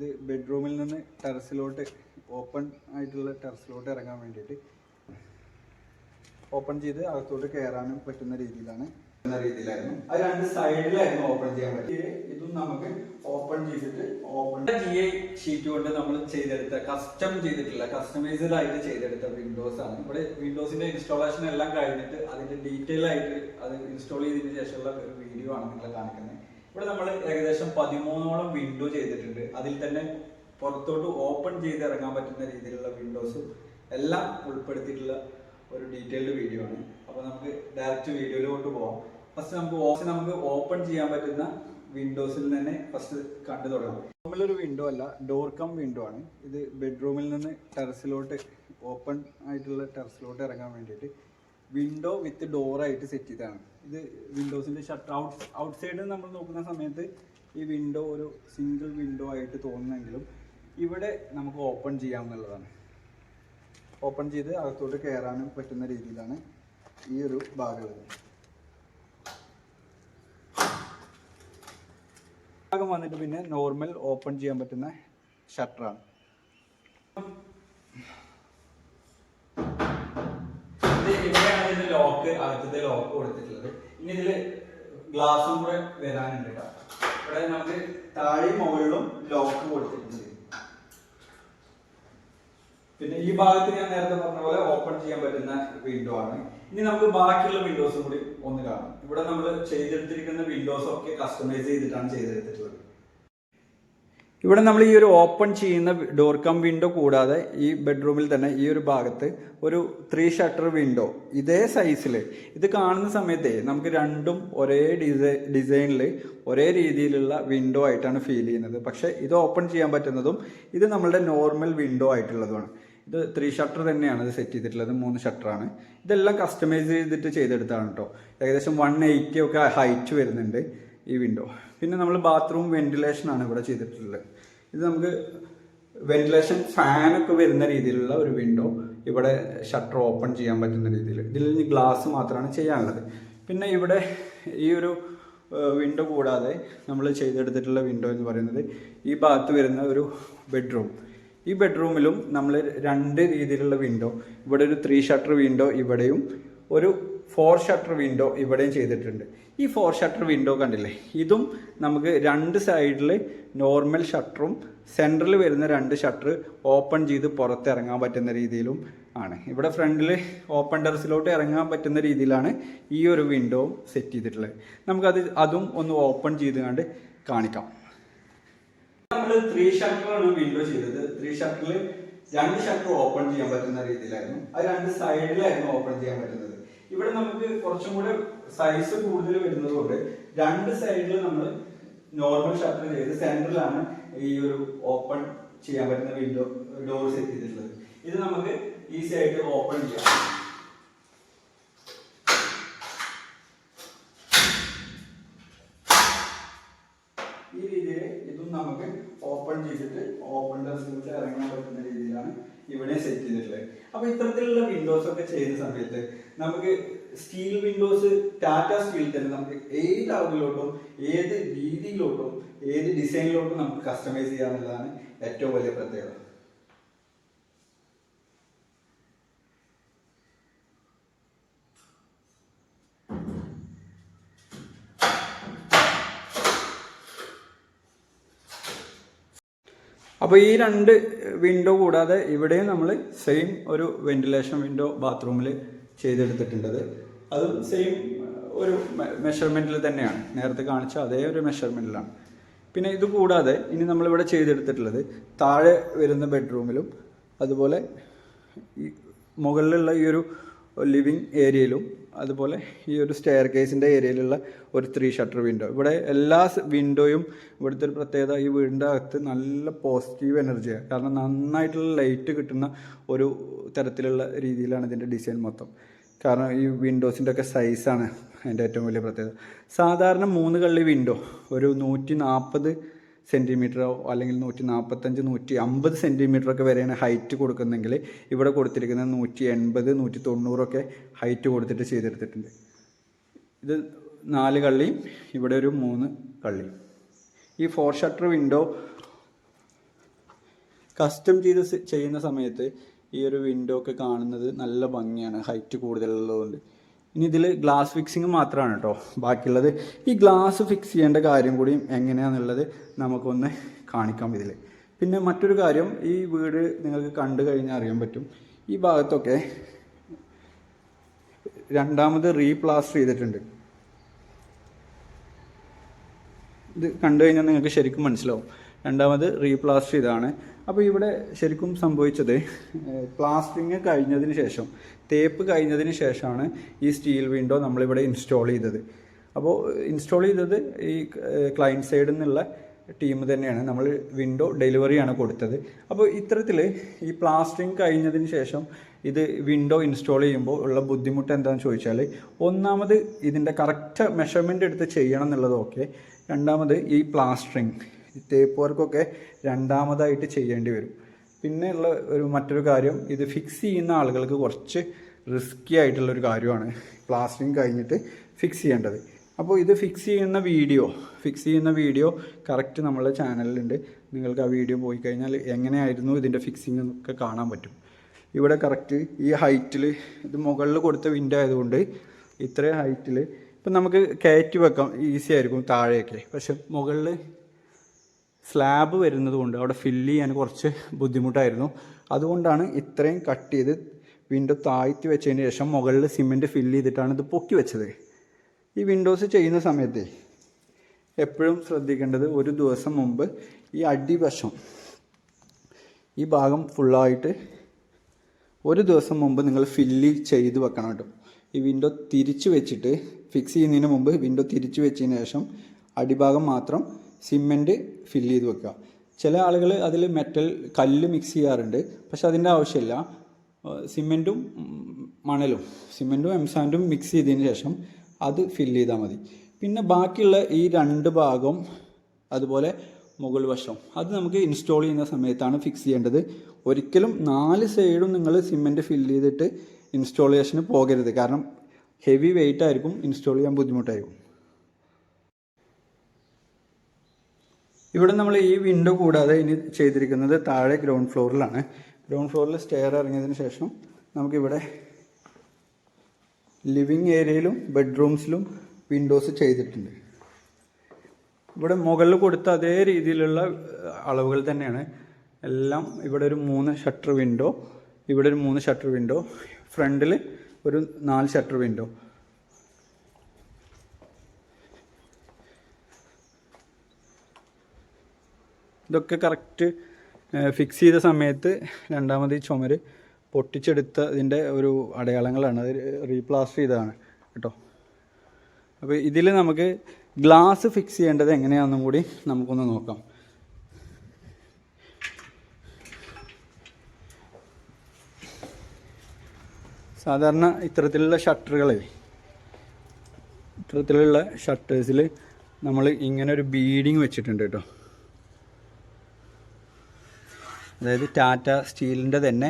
ഇത് ബെഡ്റൂമിൽ നിന്ന് ടെറസിലോട്ട് ഓപ്പൺ ആയിട്ടുള്ള ടെറസിലോട്ട് ഇറങ്ങാൻ വേണ്ടിയിട്ട് ഓപ്പൺ ചെയ്ത് അകത്തോട്ട് കയറാനും പറ്റുന്ന രീതിയിലായിരുന്നു. അത് രണ്ട് സൈഡിലായിരുന്നു ഓപ്പൺ ചെയ്യാൻ പറ്റിയത്. ഇതും നമുക്ക് ഓപ്പൺ ചെയ്തിട്ട് GI ഷീറ്റ് കൊണ്ട് നമ്മൾ ചെയ്തെടുത്ത കസ്റ്റമൈസ്ഡ് ആയിട്ട് ചെയ്തെടുത്ത വിൻഡോസ് ആണ്. ഇവിടെ വിൻഡോസിന്റെ ഇൻസ്റ്റാളേഷൻ എല്ലാം കഴിഞ്ഞിട്ട് അതിന്റെ ഡീറ്റെയിൽ ആയിട്ട് അത് ഇൻസ്റ്റാൾ ചെയ്തതിനു ശേഷമുള്ള ഒരു വീഡിയോ ആണ് നിങ്ങളെ കാണിക്കുന്നത്. ഇവിടെ നമ്മൾ ഏകദേശം 13ഓളം വിൻഡോ ചെയ്തിട്ടുണ്ട്. അതിൽ തന്നെ പുറത്തോട്ട് ഓപ്പൺ ചെയ്ത് ഇറങ്ങാൻ പറ്റുന്ന രീതിയിലുള്ള വിൻഡോസും എല്ലാം ഉൾപ്പെടുത്തിയിട്ടുള്ള ഒരു ഡീറ്റെയിൽഡ് വീഡിയോ ആണ്. അപ്പോൾ നമുക്ക് ഡയറക്റ്റ് വീഡിയോയിലോട്ട് പോവാം. ഫസ്റ്റ് നമുക്ക് ഓപ്പൺ ചെയ്യാൻ പറ്റുന്ന വിൻഡോസിൽ തന്നെ ഫസ്റ്റ് കണ്ടു തുടങ്ങാം. റൂമിലൊരു വിൻഡോ അല്ല, ഡോർ കം വിൻഡോ ആണ്. ഇത് ബെഡ്റൂമിൽ നിന്ന് ടെറസിലോട്ട് ഓപ്പൺ ആയിട്ടുള്ള ടെറസിലോട്ട് ഇറങ്ങാൻ വേണ്ടിയിട്ട് വിൻഡോ വിത്ത് ഡോറായിട്ട് സെറ്റ് ചെയ്തതാണ്. ഇത് വിൻഡോസിൻ്റെ ഷട്ടർ ഔട്ട് സൈഡിൽ നമ്മൾ നോക്കുന്ന സമയത്ത് ഈ വിൻഡോ ഒരു സിംഗിൾ വിൻഡോ ആയിട്ട് തോന്നുന്നെങ്കിലും ഇവിടെ നമുക്ക് ഓപ്പൺ ചെയ്യാവുന്നതാണ്. ഓപ്പൺ ചെയ്ത് അകത്തോട്ട് കയറാനും പറ്റുന്ന രീതിയിലാണ് ഈ ഒരു ഭാഗമുള്ളത്. ഭാഗം വന്നിട്ട് പിന്നെ നോർമൽ ഓപ്പൺ ചെയ്യാൻ പറ്റുന്ന ഷട്ടറാണ്. ഇവിടെയാണ് ഇതിന്റെ ലോക്ക്, അകത്തത്തെ ലോക്ക് കൊടുത്തിട്ടുള്ളത്. ഇനി ഇതില് ഗ്ലാസും കൂടെ വരാനുണ്ട്. ഇവിടെ നമുക്ക് താഴെയും മുകളിലും ലോക്ക് കൊടുത്തിട്ടുണ്ട്. പിന്നെ ഈ ഭാഗത്ത് ഞാൻ നേരത്തെ പറഞ്ഞ പോലെ ഓപ്പൺ ചെയ്യാൻ പറ്റുന്ന വിൻഡോ ആണ്. ഇനി നമുക്ക് ബാക്കിയുള്ള വിൻഡോസും കൂടി ഒന്ന് കാണാം. ഇവിടെ നമ്മൾ ചെയ്തെടുത്തിരിക്കുന്ന വിൻഡോസ് ഒക്കെ കസ്റ്റമൈസ് ചെയ്തിട്ടാണ് ചെയ്തെടുത്തിട്ടുള്ളത്. ഇവിടെ നമ്മൾ ഈ ഒരു ഓപ്പൺ ചെയ്യുന്ന ഡോർ കം വിൻഡോ കൂടാതെ ഈ ബെഡ്റൂമിൽ തന്നെ ഈ ഒരു ഭാഗത്ത് ഒരു 3 ഷട്ടർ വിൻഡോ ഇതേ സൈസിൽ ഇത് കാണുന്ന സമയത്ത് നമുക്ക് രണ്ടും ഒരേ ഡിസൈനിൽ ഒരേ രീതിയിലുള്ള വിൻഡോ ആയിട്ടാണ് ഫീൽ ചെയ്യുന്നത്. പക്ഷേ ഇത് ഓപ്പൺ ചെയ്യാൻ പറ്റുന്നതും ഇത് നമ്മളുടെ നോർമൽ വിൻഡോ ആയിട്ടുള്ളതുമാണ്. ഇത് 3 ഷട്ടർ തന്നെയാണ് ഇത് സെറ്റ് ചെയ്തിട്ടുള്ളത്. 3 ഷട്ടറാണ്. ഇതെല്ലാം കസ്റ്റമൈസ് ചെയ്തിട്ട് ചെയ്തെടുത്താണ് കേട്ടോ. ഏകദേശം 180 ഒക്കെ ഹൈറ്റ് വരുന്നുണ്ട് ഈ വിൻഡോ. പിന്നെ നമ്മൾ ബാത്റൂം വെന്റിലേഷനാണ് ഇവിടെ ചെയ്തിട്ടുള്ളത്. ഇത് നമുക്ക് വെന്റിലേഷൻ ഫാനൊക്കെ വരുന്ന രീതിയിലുള്ള ഒരു വിൻഡോ ഇവിടെ ഷട്ടർ ഓപ്പൺ ചെയ്യാൻ പറ്റുന്ന രീതിയിൽ. ഇതിൽ ഗ്ലാസ് മാത്രമാണ് ചെയ്യാനുള്ളത്. പിന്നെ ഇവിടെ ഈ ഒരു വിൻഡോ കൂടാതെ നമ്മൾ ചെയ്തെടുത്തിട്ടുള്ള വിൻഡോ എന്ന് പറയുന്നത് ഈ ഭാഗത്ത് വരുന്ന ഒരു ബെഡ്റൂം. ഈ ബെഡ്റൂമിലും നമ്മൾ 2 രീതിയിലുള്ള വിൻഡോ, ഇവിടെ ഒരു 3 ഷട്ടർ വിൻഡോ ഇവിടെയും ഒരു 4 ഷട്ടർ വിൻഡോ ഇവിടെയും ചെയ്തിട്ടുണ്ട്. ഈ 4 ഷട്ടർ വിൻഡോ കണ്ടില്ലേ, ഇതും നമുക്ക് 2 സൈഡിൽ നോർമൽ ഷട്ടറും സെൻറ്ററിൽ വരുന്ന 2 ഷട്ടർ ഓപ്പൺ ചെയ്ത് പുറത്തിറങ്ങാൻ പറ്റുന്ന രീതിയിലും ആണ്. ഇവിടെ ഫ്രണ്ടിൽ ഓപ്പൺ ടെറസിലോട്ട് ഇറങ്ങാൻ പറ്റുന്ന രീതിയിലാണ് ഈ ഒരു വിൻഡോ സെറ്റ് ചെയ്തിട്ടുള്ളത്. അതും ഒന്ന് ഓപ്പൺ ചെയ്ത് കണ്ട് കാണിക്കാം. നമ്മൾ 3 ഷട്ടറാണ് വിൻഡോ ചെയ്തത്. 3 ഷട്ടറിൽ 2 ഷട്ടർ ഓപ്പൺ ചെയ്യാൻ പറ്റുന്ന രീതിയിലായിരുന്നു. അത് 2 സൈഡിലായിരുന്നു ഓപ്പൺ ചെയ്യാൻ പറ്റുന്നത്. ഇവിടെ നമുക്ക് കുറച്ചും കൂടെ സൈസ് കൂടുതൽ വരുന്നത് കൊണ്ട് 2 സൈഡിൽ നമ്മൾ നോർമൽ ഷട്ടർ ചെയ്ത് സെന്ററിലാണ് ഈ ഒരു ഓപ്പൺ ചെയ്യാൻ പറ്റുന്ന വിൻഡോ ഡോർ സെറ്റ് ചെയ്തിട്ടുള്ളത്. ഇത് നമുക്ക് ഈസി ആയിട്ട് ഓപ്പൺ ചെയ്യാം. ഈ രീതിയിൽ ഇതും നമുക്ക് ഓപ്പൺ ചെയ്തിട്ട് ഓപ്പൺ ടെറസിലോട്ട് ഇറങ്ങാൻ പറ്റുന്ന രീതിയിലാണ് ഇവിടെ സെറ്റ് ചെയ്തിട്ടുള്ളത്. അപ്പൊ ഇത്തരത്തിലുള്ള വിൻഡോസ് ഒക്കെ ചെയ്യുന്ന സമയത്ത് നമുക്ക് സ്റ്റീൽ വിൻഡോസ്, ടാറ്റ സ്റ്റീൽ തന്നെ നമുക്ക് ഏത് അളവിലോട്ടും ഏത് രീതിയിലോട്ടും ഏത് ഡിസൈനിലോട്ടും നമുക്ക് കസ്റ്റമൈസ് ചെയ്യാന്നുള്ളതാണ് ഏറ്റവും വലിയ പ്രത്യേകത. അപ്പോൾ ഈ 2 വിൻഡോ കൂടാതെ ഇവിടെയും നമ്മൾ സെയിം ഒരു വെന്റിലേഷൻ വിൻഡോ ബാത്റൂമിൽ ചെയ്തെടുത്തിട്ടുണ്ടത്. അതും സെയിം ഒരു മെഷർമെൻറ്റിൽ തന്നെയാണ്, നേരത്തെ കാണിച്ച അതേ ഒരു മെഷർമെൻറ്റിലാണ്. പിന്നെ ഇത് കൂടാതെ ഇനി നമ്മളിവിടെ ചെയ്തെടുത്തിട്ടുള്ളത് താഴെ വരുന്ന ബെഡ്റൂമിലും അതുപോലെ ഈ മുകളിലുള്ള ഈ ഒരു ലിവിങ് ഏരിയയിലും അതുപോലെ ഈ ഒരു സ്റ്റെയർ കേസിൻ്റെ ഏരിയയിലുള്ള ഒരു 3 ഷട്ടർ വിൻഡോ. ഇവിടെ എല്ലാ വിൻഡോയും ഇവിടുത്തെ ഒരു പ്രത്യേകത, ഈ വീടിൻ്റെ അകത്ത് നല്ല പോസിറ്റീവ് എനർജിയാണ്. കാരണം നന്നായിട്ടുള്ള ലൈറ്റ് കിട്ടുന്ന ഒരു തരത്തിലുള്ള രീതിയിലാണ് ഇതിൻ്റെ ഡിസൈൻ മൊത്തം. കാരണം ഈ വിൻഡോസിൻ്റെ ഒക്കെ സൈസാണ് അതിൻ്റെ ഏറ്റവും വലിയ പ്രത്യേകത. സാധാരണ 3 കള്ളി വിൻഡോ ഒരു 140 സെൻറ്റിമീറ്ററോ അല്ലെങ്കിൽ 145 150 സെൻറ്റിമീറ്ററൊക്കെ വരെയാണ് ഹൈറ്റ് കൊടുക്കുന്നെങ്കിൽ ഇവിടെ കൊടുത്തിരിക്കുന്നത് 180 190 ഒക്കെ ഹൈറ്റ് കൊടുത്തിട്ട് ചെയ്തെടുത്തിട്ടുണ്ട്. ഇത് 4 കള്ളിയും ഇവിടെ ഒരു 3 കള്ളിയും. ഈ 4 ഷട്ടർ വിൻഡോ കസ്റ്റം ചെയ്യുന്ന സമയത്ത് ഈ ഒരു വിൻഡോ ഒക്കെ കാണുന്നത് നല്ല ഭംഗിയാണ്, ഹൈറ്റ് കൂടുതലുള്ളതുകൊണ്ട്. ഇനി ഇതിൽ ഗ്ലാസ് ഫിക്സിങ് മാത്രമാണ് കേട്ടോ ബാക്കിയുള്ളത്. ഈ ഗ്ലാസ് ഫിക്സ് ചെയ്യേണ്ട കാര്യം കൂടി എങ്ങനെയാണെന്നുള്ളത് നമുക്കൊന്ന് കാണിക്കാം ഇതിൽ. പിന്നെ മറ്റൊരു കാര്യം, ഈ വീട് നിങ്ങൾക്ക് കണ്ടു കഴിഞ്ഞാൽ അറിയാൻ പറ്റും, ഈ ഭാഗത്തൊക്കെ രണ്ടാമത് റീപ്ലാസ്റ്റർ ചെയ്തിട്ടുണ്ട്. ഇത് കണ്ടു കഴിഞ്ഞാൽ നിങ്ങൾക്ക് ശരിക്കും മനസ്സിലാവും, രണ്ടാമത് റീപ്ലാസ്റ്റർ ചെയ്തതാണ്. അപ്പോൾ ഇവിടെ ശരിക്കും സംഭവിച്ചത് പ്ലാസ്റ്ററിങ് കഴിഞ്ഞതിന് ശേഷം, തേപ്പ് കഴിഞ്ഞതിന് ശേഷമാണ് ഈ സ്റ്റീൽ വിൻഡോ നമ്മളിവിടെ ഇൻസ്റ്റാൾ ചെയ്തത്. അപ്പോൾ ഇൻസ്റ്റാൾ ചെയ്തത് ഈ ക്ലയൻറ്റ് സൈഡിൽ നിന്നുള്ള ടീം തന്നെയാണ്. നമ്മൾ വിൻഡോ ഡെലിവറിയാണ് കൊടുത്തത്. അപ്പോൾ ഇത്തരത്തിൽ ഈ പ്ലാസ്റ്ററിങ് കഴിഞ്ഞതിന് ശേഷം ഇത് വിൻഡോ ഇൻസ്റ്റാൾ ചെയ്യുമ്പോൾ ഉള്ള ബുദ്ധിമുട്ട് എന്താണെന്ന് ചോദിച്ചാൽ, ഒന്നാമത് ഇതിൻ്റെ കറക്റ്റ് മെഷർമെൻ്റ് എടുത്ത് ചെയ്യണം എന്നുള്ളത് ഓക്കെ. രണ്ടാമത് ഈ പ്ലാസ്റ്ററിങ് തേപ്പ് വർക്കൊക്കെ രണ്ടാമതായിട്ട് ചെയ്യേണ്ടി വരും. പിന്നെ ഉള്ള മറ്റൊരു കാര്യം, ഇത് ഫിക്സ് ചെയ്യുന്ന ആളുകൾക്ക് കുറച്ച് റിസ്ക്കി ആയിട്ടുള്ളൊരു കാര്യമാണ് പ്ലാസ്റ്ററിങ് കഴിഞ്ഞിട്ട് ഫിക്സ് ചെയ്യേണ്ടത്. അപ്പോൾ ഇത് ഫിക്സ് ചെയ്യുന്ന വീഡിയോ കറക്റ്റ് നമ്മളെ ചാനലിലുണ്ട്. നിങ്ങൾക്ക് ആ വീഡിയോ പോയി കഴിഞ്ഞാൽ എങ്ങനെയായിരുന്നു ഇതിൻ്റെ ഫിക്സിങ് ഒക്കെ കാണാൻ പറ്റും. ഇവിടെ കറക്റ്റ് ഈ ഹൈറ്റിൽ, ഇത് മുകളിൽ കൊടുത്ത വിൻഡോ ആയതുകൊണ്ട് ഇത്രയും ഹൈറ്റിൽ ഇപ്പം നമുക്ക് കയറ്റി വെക്കാം, ഈസി ആയിരിക്കും താഴെയൊക്കെ. പക്ഷെ മുകളിൽ സ്ലാബ് വരുന്നത് കൊണ്ട് അവിടെ ഫില്ല് ചെയ്യാൻ കുറച്ച് ബുദ്ധിമുട്ടായിരുന്നു. അതുകൊണ്ടാണ് ഇത്രയും കട്ട് ചെയ്ത് വിൻഡോ താഴ്ത്തി വെച്ചതിന് ശേഷം മുകളിൽ സിമെൻറ്റ് ഫില്ല് ചെയ്തിട്ടാണ് ഇത് പൊക്കി വെച്ചത്. ഈ വിൻഡോസ് ചെയ്യുന്ന സമയത്ത് എപ്പോഴും ശ്രദ്ധിക്കേണ്ടത്, ഒരു ദിവസം മുമ്പ് ഈ അടിവശം, ഈ ഭാഗം ഫുള്ളായിട്ട് ഒരു ദിവസം മുമ്പ് നിങ്ങൾ ഫില്ല് ചെയ്ത് വെക്കണം കേട്ടോ. ഈ വിൻഡോ തിരിച്ച് വെച്ചിട്ട്, ഫിക്സ് ചെയ്യുന്നതിന് മുമ്പ് വിൻഡോ തിരിച്ച് വെച്ചതിന് ശേഷം അടിഭാഗം മാത്രം സിമെൻറ്റ് ഫില്ല് ചെയ്ത് വെക്കുക. ചില ആളുകൾ അതിൽ കല്ല് മിക്സ് ചെയ്യാറുണ്ട്, പക്ഷെ അതിൻ്റെ ആവശ്യമില്ല. സിമെൻറ്റും എംസാൻഡും മിക്സ് ചെയ്തതിന് ശേഷം അത് ഫില്ല് ചെയ്താൽ മതി. പിന്നെ ബാക്കിയുള്ള ഈ രണ്ട് ഭാഗം, അതുപോലെ മുകൾ വശം, അത് നമുക്ക് ഇൻസ്റ്റാൾ ചെയ്യുന്ന സമയത്താണ് ഫിക്സ് ചെയ്യേണ്ടത്. ഒരിക്കലും 4 സൈഡും നിങ്ങൾ സിമെൻറ്റ് ഫില്ല് ചെയ്തിട്ട് ഇൻസ്റ്റാളേഷന് പോകരുത്. കാരണം ഹെവി വെയിറ്റ് ആയിരിക്കും, ഇൻസ്റ്റാൾ ചെയ്യാൻ ബുദ്ധിമുട്ടായിരിക്കും. ഇവിടെ നമ്മൾ ഈ വിൻഡോ കൂടാതെ ഇനി ചെയ്തിരിക്കുന്നത് താഴെ ഗ്രൗണ്ട് ഫ്ലോറിലാണ്. ഗ്രൗണ്ട് ഫ്ലോറിൽ സ്റ്റെയർ ഇറങ്ങിയതിന് ശേഷം നമുക്കിവിടെ ലിവിങ് ഏരിയയിലും ബെഡ്റൂംസിലും വിൻഡോസ് ചെയ്തിട്ടുണ്ട്. ഇവിടെ മുകളിൽ കൊടുത്ത അതേ രീതിയിലുള്ള അളവുകൾ തന്നെയാണ് എല്ലാം. ഇവിടെ ഒരു 3 ഷട്ടർ വിൻഡോ, ഇവിടെ ഒരു 3 ഷട്ടർ വിൻഡോ, ഫ്രണ്ടിൽ ഒരു 4 ഷട്ടർ വിൻഡോ. ഇതൊക്കെ കറക്റ്റ് ഫിക്സ് ചെയ്ത സമയത്ത് രണ്ടാമത് ഈ ചുമര് പൊട്ടിച്ചെടുത്ത ഇതിൻ്റെ ഒരു അടയാളങ്ങളാണ്, അത് റീപ്ലാസ്റ്റർ ചെയ്തതാണ് കേട്ടോ. അപ്പോൾ ഇതിൽ നമുക്ക് ഗ്ലാസ് ഫിക്സ് ചെയ്യേണ്ടത് എങ്ങനെയാണെന്നും കൂടി നമുക്കൊന്ന് നോക്കാം. സാധാരണ ഇത്തരത്തിലുള്ള ഷട്ടേഴ്സിൽ നമ്മൾ ഇങ്ങനെ ഒരു ബീഡിങ് വെച്ചിട്ടുണ്ട് കേട്ടോ. അതായത് ടാറ്റ സ്റ്റീലിൻ്റെ തന്നെ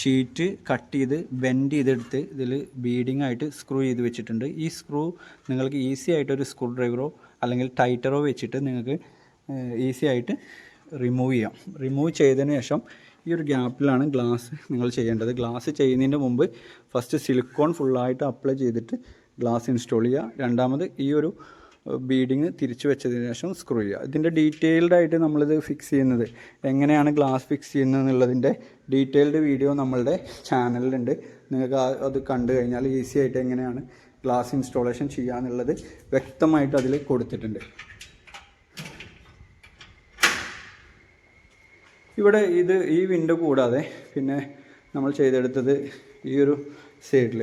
ഷീറ്റ് കട്ട് ചെയ്ത് ബെൻഡ് ചെയ്തെടുത്ത് ഇതിൽ ബീഡിങ് ആയിട്ട് സ്ക്രൂ ചെയ്ത് വെച്ചിട്ടുണ്ട്. ഈ സ്ക്രൂ നിങ്ങൾക്ക് ഈസി ആയിട്ടൊരു സ്ക്രൂ ഡ്രൈവറോ അല്ലെങ്കിൽ ടൈറ്ററോ വെച്ചിട്ട് നിങ്ങൾക്ക് ഈസി ആയിട്ട് റിമൂവ് ചെയ്യാം. റിമൂവ് ചെയ്തതിന് ശേഷം ഈ ഒരു ഗ്യാപ്പിലാണ് ഗ്ലാസ് നിങ്ങൾ ചെയ്യേണ്ടത്. ഗ്ലാസ് ചെയ്യുന്നതിൻ്റെ മുമ്പ് ഫസ്റ്റ് സിലിക്കോൺ ഫുള്ളായിട്ട് അപ്ലൈ ചെയ്തിട്ട് ഗ്ലാസ് ഇൻസ്റ്റാൾ ചെയ്യുക. രണ്ടാമത് ഈ ഒരു ബീഡിങ് തിരിച്ചു വെച്ചതിന് ശേഷം സ്ക്രൂ ചെയ്യുക. ഇതിൻ്റെ ഡീറ്റെയിൽഡ് ആയിട്ട് നമ്മളിത് ഫിക്സ് ചെയ്യുന്നത്, എങ്ങനെയാണ് ഗ്ലാസ് ഫിക്സ് ചെയ്യുന്നത് എന്നുള്ളതിൻ്റെ ഡീറ്റെയിൽഡ് വീഡിയോ നമ്മളുടെ ചാനലിലുണ്ട്. നിങ്ങൾക്ക് അത് കണ്ടു കഴിഞ്ഞാൽ ഈസി ആയിട്ട് എങ്ങനെയാണ് ഗ്ലാസ് ഇൻസ്റ്റാളേഷൻ ചെയ്യുക എന്നുള്ളത് വ്യക്തമായിട്ട് അതിൽ കൊടുത്തിട്ടുണ്ട്. ഇവിടെ ഈ വിൻഡോ കൂടാതെ പിന്നെ നമ്മൾ ചെയ്തെടുത്തത് ഈ ഒരു സൈഡിൽ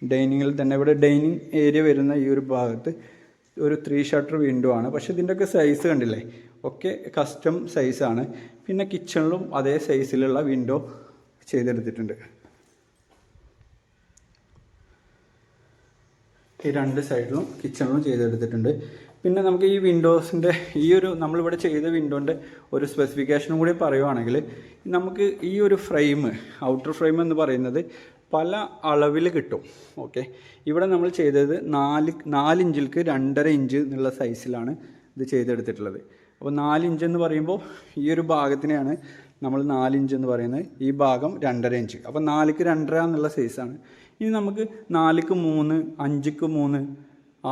ഡൈനിങ്ങിൽ തന്നെ, ഇവിടെ ഡൈനിങ് ഏരിയ വരുന്ന ഈ ഒരു ഭാഗത്ത് ഒരു 3 ഷട്ടർ വിൻഡോ ആണ്. പക്ഷേ ഇതിൻ്റെയൊക്കെ സൈസ് കണ്ടില്ലേ, ഒക്കെ കസ്റ്റം സൈസാണ്. പിന്നെ കിച്ചണിലും അതേ സൈസിലുള്ള വിൻഡോ ചെയ്തെടുത്തിട്ടുണ്ട്. ഈ 2 സൈഡിലും കിച്ചണിലും ചെയ്തെടുത്തിട്ടുണ്ട്. പിന്നെ നമുക്ക് ഈ വിൻഡോസിൻ്റെ നമ്മളിവിടെ ചെയ്ത വിൻഡോൻ്റെ ഒരു സ്പെസിഫിക്കേഷനും കൂടി പറയുവാണെങ്കിൽ, നമുക്ക് ഈ ഒരു ഫ്രെയിം, ഔട്ടർ ഫ്രെയിം എന്ന് പറയുന്നത് പല അളവിൽ കിട്ടും. ഓക്കെ, ഇവിടെ നമ്മൾ ചെയ്തത് 4 ഇഞ്ചിൽക്ക് 2.5 ഇഞ്ച് എന്നുള്ള സൈസിലാണ് ഇത് ചെയ്തെടുത്തിട്ടുള്ളത്. അപ്പോൾ 4 ഇഞ്ച് എന്ന് പറയുമ്പോൾ ഈ ഒരു ഭാഗത്തിനെയാണ് നമ്മൾ 4 ഇഞ്ച് എന്ന് പറയുന്നത്. ഈ ഭാഗം 2.5 ഇഞ്ച്. അപ്പോൾ 4ക്ക് 2.5 എന്നുള്ള സൈസാണ്. ഇനി നമുക്ക് 4ക്ക് 3, 5ക്ക് 3,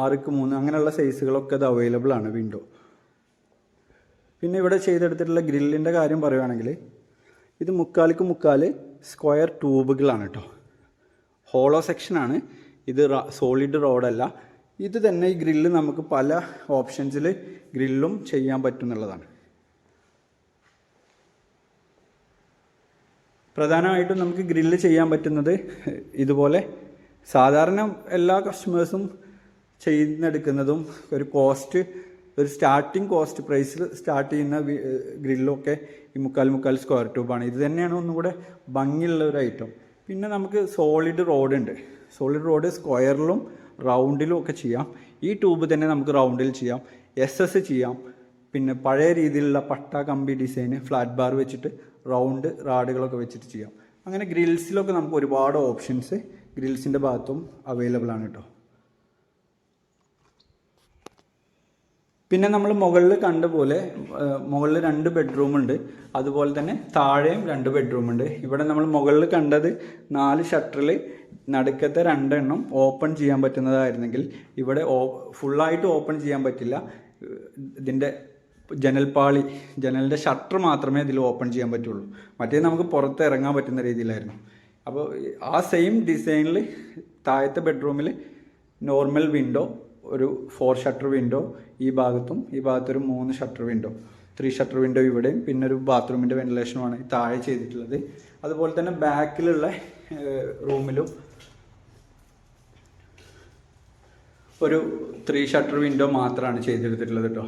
6ക്ക് 3 അങ്ങനെയുള്ള സൈസുകളൊക്കെ അത് അവൈലബിൾ ആണ് വിൻഡോ. പിന്നെ ഇവിടെ ചെയ്തെടുത്തിട്ടുള്ള ഗ്രില്ലിൻ്റെ കാര്യം പറയുകയാണെങ്കിൽ ഇത് 3/4ക്ക് 3/4 സ്ക്വയർ ട്യൂബുകളാണ് കേട്ടോ. ഹോളോ സെക്ഷനാണ് ഇത്, സോളിഡ് റോഡല്ല. ഇത് തന്നെ ഈ ഗ്രില്ല് നമുക്ക് പല ഓപ്ഷൻസിൽ ഗ്രില്ലും ചെയ്യാൻ പറ്റുന്നുള്ളതാണ്. പ്രധാനമായിട്ടും നമുക്ക് ഗ്രില്ല് ചെയ്യാൻ പറ്റുന്നത് ഇതുപോലെ സാധാരണ എല്ലാ കസ്റ്റമേഴ്സും ചെയ്തെടുക്കുന്നതും ഒരു സ്റ്റാർട്ടിങ് കോസ്റ്റ് പ്രൈസിൽ സ്റ്റാർട്ട് ചെയ്യുന്ന ഗ്രില്ലൊക്കെ ഈ 3/4 സ്ക്വയർ ട്യൂബാണ്. ഇത് തന്നെയാണ് ഒന്നുകൂടെ ഭംഗിയുള്ള ഒരു ഐറ്റം. പിന്നെ നമുക്ക് സോളിഡ് റോഡ് ഉണ്ട്. സോളിഡ് റോഡ് സ്ക്വയറിലും റൗണ്ടിലും ഒക്കെ ചെയ്യാം. ഈ ട്യൂബ് തന്നെ നമുക്ക് റൗണ്ടിൽ ചെയ്യാം, SS ചെയ്യാം. പിന്നെ പഴയ രീതിയിലുള്ള പട്ട കമ്പി ഡിസൈന് ഫ്ലാറ്റ് ബാർ വെച്ചിട്ട് റൗണ്ട് റാഡുകളൊക്കെ വെച്ചിട്ട് ചെയ്യാം. അങ്ങനെ ഗ്രിൽസിലൊക്കെ നമുക്ക് ഒരുപാട് ഓപ്ഷൻസ് ഗ്രിൽസിൻ്റെ ഭാഗത്തും അവൈലബിൾ ആണ് കേട്ടോ. പിന്നെ നമ്മൾ മുകളിൽ കണ്ട പോലെ മുകളിൽ 2 ബെഡ്റൂമുണ്ട്, അതുപോലെ തന്നെ താഴെയും 2 ബെഡ്റൂമുണ്ട്. ഇവിടെ നമ്മൾ മുകളിൽ കണ്ടത് 4 ഷട്ടറിൽ നടുക്കത്തെ 2 എണ്ണം ഓപ്പൺ ചെയ്യാൻ പറ്റുന്നതായിരുന്നെങ്കിൽ ഇവിടെ ഫുള്ളായിട്ട് ഓപ്പൺ ചെയ്യാൻ പറ്റില്ല. ഇതിൻ്റെ ജനലിൻ്റെ ഷട്ടർ മാത്രമേ ഇതിൽ ഓപ്പൺ ചെയ്യാൻ പറ്റുള്ളൂ. മറ്റേ നമുക്ക് പുറത്ത് ഇറങ്ങാൻ പറ്റുന്ന രീതിയിലായിരുന്നു. അപ്പോൾ ആ സെയിം ഡിസൈനിൽ താഴത്തെ ബെഡ്റൂമിൽ നോർമൽ വിൻഡോ, ഒരു 4 ഷട്ടർ വിൻഡോ ഈ ഭാഗത്തും, ഈ ഭാഗത്തൊരു 3 ഷട്ടർ വിൻഡോ, 3 ഷട്ടർ വിൻഡോ ഇവിടെയും, പിന്നെ ഒരു ബാത്റൂമിൻ്റെ വെന്റിലേഷനുമാണ് താഴെ ചെയ്തിട്ടുള്ളത്. അതുപോലെ തന്നെ ബാക്കിലുള്ള റൂമിലും ഒരു 3 ഷട്ടർ വിൻഡോ മാത്രമാണ് ചെയ്തെടുത്തിട്ടുള്ളത് കേട്ടോ.